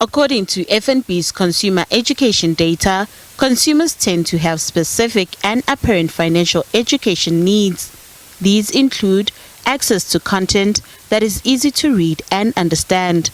According to FNB's consumer education data, consumers tend to have specific and apparent financial education needs. These include access to content that is easy to read and understand.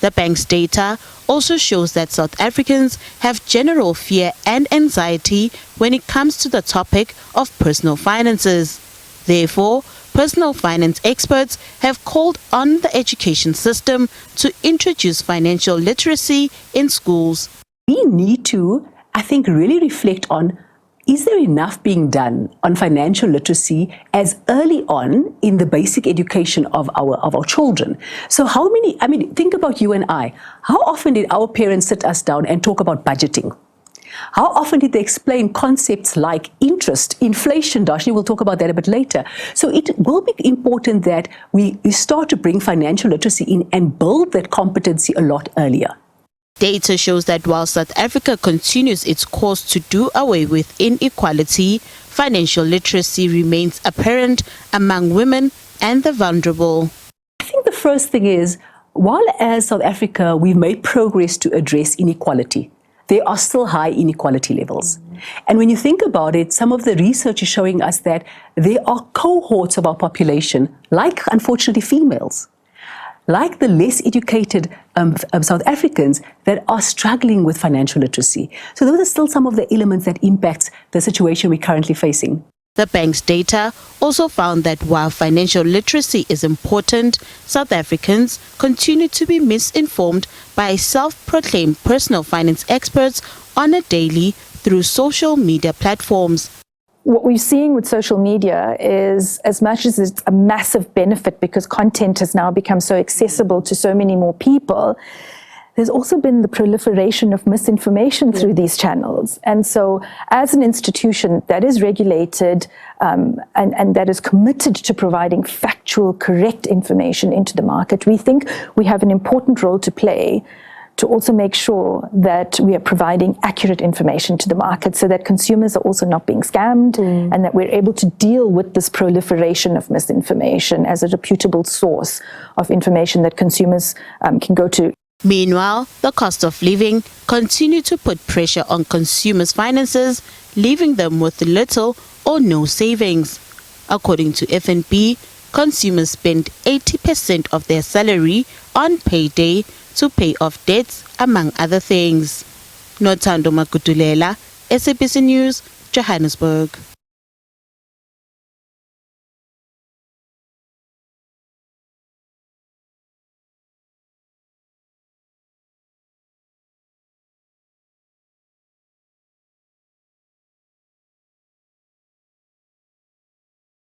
The bank's data also shows that South Africans have general fear and anxiety when it comes to the topic of personal finances. Therefore, personal finance experts have called on the education system to introduce financial literacy in schools. We need to, I think, really reflect on, is there enough being done on financial literacy as early on in the basic education of our children? So think about you and I. How often did our parents sit us down and talk about budgeting? How often did they explain concepts like interest, inflation? Darshini will talk about that a bit later. So it will be important that we start to bring financial literacy in and build that competency a lot earlier. Data shows that while South Africa continues its course to do away with inequality, financial literacy remains apparent among women and the vulnerable. I think the first thing is, while as South Africa we've made progress to address inequality, there are still high inequality levels. And when you think about it, some of the research is showing us that there are cohorts of our population, like unfortunately females, like the less educated South Africans, that are struggling with financial literacy. So those are still some of the elements that impacts the situation we're currently facing. The bank's data also found that while financial literacy is important, South Africans continue to be misinformed by self-proclaimed personal finance experts on a daily through social media platforms. What we're seeing with social media is, as much as it's a massive benefit because content has now become so accessible to so many more people, there's also been the proliferation of misinformation through these channels. And so as an institution that is regulated and that is committed to providing factual, correct information into the market, we think we have an important role to play to also make sure that we are providing accurate information to the market so that consumers are also not being scammed and that we're able to deal with this proliferation of misinformation as a reputable source of information that consumers can go to. Meanwhile, the cost of living continues to put pressure on consumers' finances, leaving them with little or no savings. According to FNB, consumers spend 80% of their salary on payday to pay off debts, among other things. Nothando Makutulela, SABC News, Johannesburg.